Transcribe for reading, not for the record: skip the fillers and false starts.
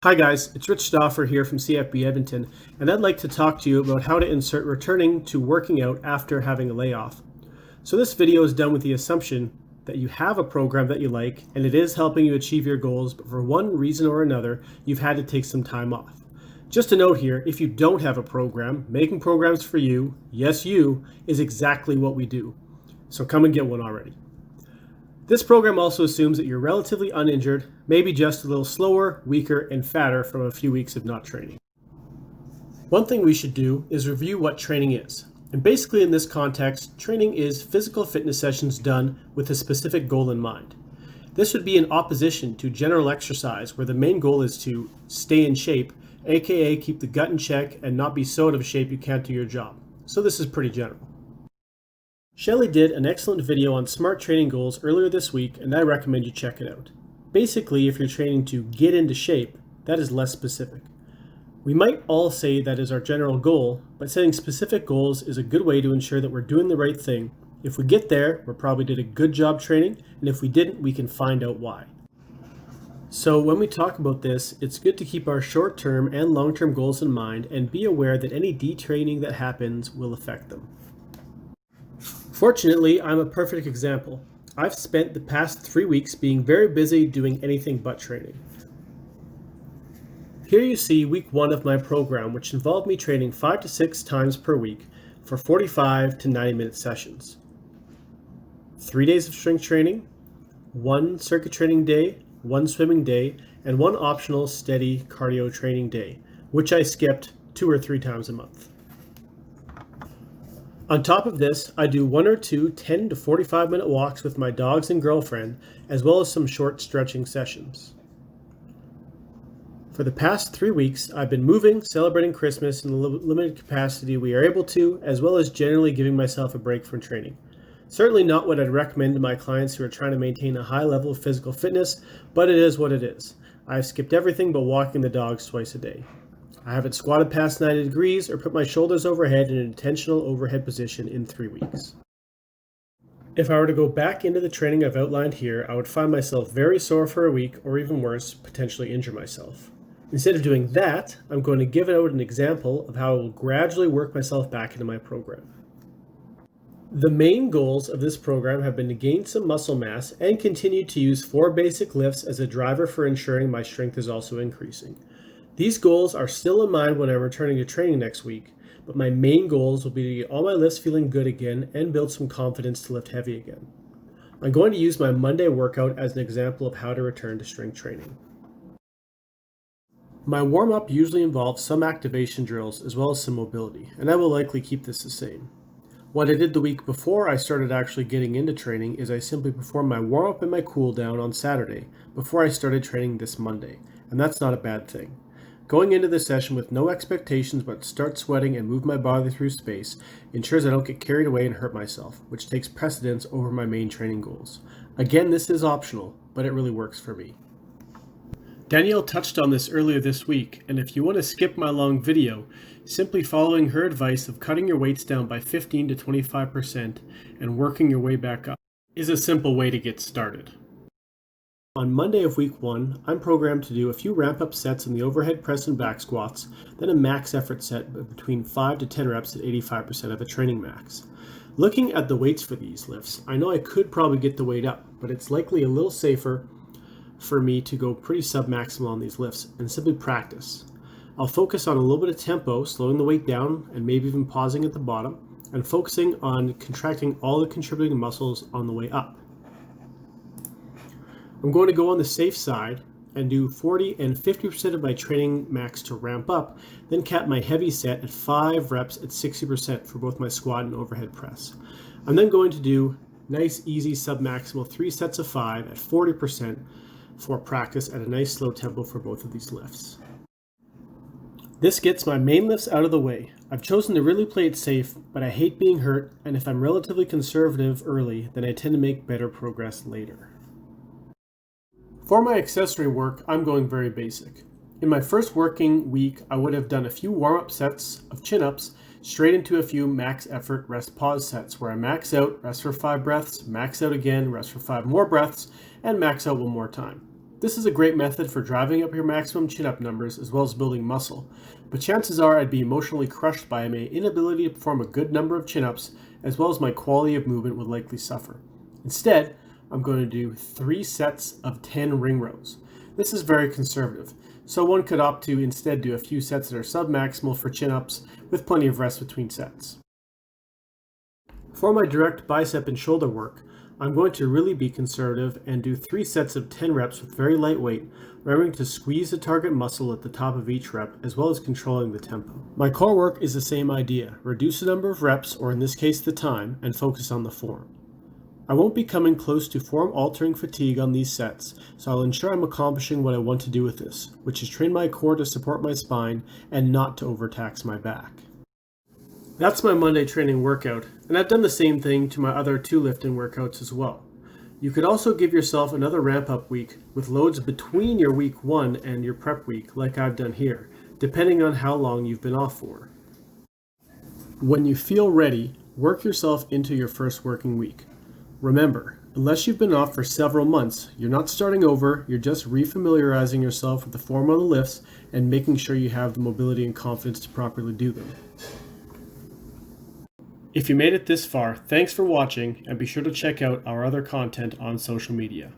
Hi guys, it's Rich Stoffer here from CFB Edmonton, and I'd like to talk to you about how to insert returning to working out after having a layoff. So this video is done with the assumption that you have a program that you like and it is helping you achieve your goals, but for one reason or another, you've had to take some time off. Just a note here, if you don't have a program, making programs for you, yes you, is exactly what we do. So come and get one already. This program also assumes that you're relatively uninjured, maybe just a little slower, weaker, and fatter from a few weeks of not training. One thing we should do is review what training is. And basically in this context, training is physical fitness sessions done with a specific goal in mind. This would be in opposition to general exercise where the main goal is to stay in shape, aka keep the gut in check and not be so out of shape you can't do your job. So this is pretty general. Shelley did an excellent video on SMART training goals earlier this week, and I recommend you check it out. Basically, if you're training to get into shape, that is less specific. We might all say that is our general goal, but setting specific goals is a good way to ensure that we're doing the right thing. If we get there, we probably did a good job training, and if we didn't, we can find out why. So when we talk about this, it's good to keep our short-term and long-term goals in mind and be aware that any detraining that happens will affect them. Fortunately, I'm a perfect example. I've spent the past 3 weeks being very busy doing anything but training. Here you see week 1 of my program, which involved me training 5 to 6 times per week for 45 to 90-minute sessions. 3 days of strength training, 1 circuit training day, 1 swimming day, and 1 optional steady cardio training day, which I skipped 2 or 3 times a month. On top of this, I do 1 or 2 10 to 45-minute walks with my dogs and girlfriend, as well as some short stretching sessions. For the past 3 weeks, I've been moving, celebrating Christmas in the limited capacity we are able to, as well as generally giving myself a break from training. Certainly not what I'd recommend to my clients who are trying to maintain a high level of physical fitness, but it is what it is. I've skipped everything but walking the dogs twice a day. I haven't squatted past 90 degrees or put my shoulders overhead in an intentional overhead position in 3 weeks. If I were to go back into the training I've outlined here, I would find myself very sore for a week, or even worse, potentially injure myself. Instead of doing that, I'm going to give out an example of how I will gradually work myself back into my program. The main goals of this program have been to gain some muscle mass and continue to use 4 basic lifts as a driver for ensuring my strength is also increasing. These goals are still in mind when I'm returning to training next week, but my main goals will be to get all my lifts feeling good again and build some confidence to lift heavy again. I'm going to use my Monday workout as an example of how to return to strength training. My warm-up usually involves some activation drills as well as some mobility, and I will likely keep this the same. What I did the week before I started actually getting into training is I simply performed my warm-up and my cool-down on Saturday before I started training this Monday, and that's not a bad thing. Going into the session with no expectations but start sweating and move my body through space ensures I don't get carried away and hurt myself, which takes precedence over my main training goals. Again, this is optional, but it really works for me. Danielle touched on this earlier this week, and if you want to skip my long video, simply following her advice of cutting your weights down by 15 to 25% and working your way back up is a simple way to get started. On Monday of week 1, I'm programmed to do a few ramp-up sets in the overhead press and back squats, then a max effort set of between 5 to 10 reps at 85% of a training max. Looking at the weights for these lifts, I know I could probably get the weight up, but it's likely a little safer for me to go pretty sub-maximal on these lifts and simply practice. I'll focus on a little bit of tempo, slowing the weight down and maybe even pausing at the bottom, and focusing on contracting all the contributing muscles on the way up. I'm going to go on the safe side and do 40 and 50% of my training max to ramp up, then cap my heavy set at 5 reps at 60% for both my squat and overhead press. I'm then going to do nice, easy, sub-maximal 3 sets of 5 at 40% for practice at a nice slow tempo for both of these lifts. This gets my main lifts out of the way. I've chosen to really play it safe, but I hate being hurt, and if I'm relatively conservative early, then I tend to make better progress later. For my accessory work, I'm going very basic. In my first working week, I would have done a few warm-up sets of chin-ups straight into a few max effort rest pause sets where I max out, rest for 5 breaths, max out again, rest for 5 more breaths, and max out one more time. This is a great method for driving up your maximum chin-up numbers as well as building muscle, but chances are I'd be emotionally crushed by my inability to perform a good number of chin-ups, as well as my quality of movement would likely suffer. Instead, I'm going to do 3 sets of 10 ring rows. This is very conservative, so one could opt to instead do a few sets that are submaximal for chin-ups with plenty of rest between sets. For my direct bicep and shoulder work, I'm going to really be conservative and do 3 sets of 10 reps with very light weight, remembering to squeeze the target muscle at the top of each rep as well as controlling the tempo. My core work is the same idea: reduce the number of reps, or in this case the time, and focus on the form. I won't be coming close to form altering fatigue on these sets, so I'll ensure I'm accomplishing what I want to do with this, which is train my core to support my spine and not to overtax my back. That's my Monday training workout, and I've done the same thing to my other 2 lifting workouts as well. You could also give yourself another ramp-up week with loads between your week 1 and your prep week, like I've done here, depending on how long you've been off for. When you feel ready, work yourself into your first working week. Remember, unless you've been off for several months, you're not starting over, you're just refamiliarizing yourself with the form of the lifts and making sure you have the mobility and confidence to properly do them. If you made it this far, thanks for watching, and be sure to check out our other content on social media.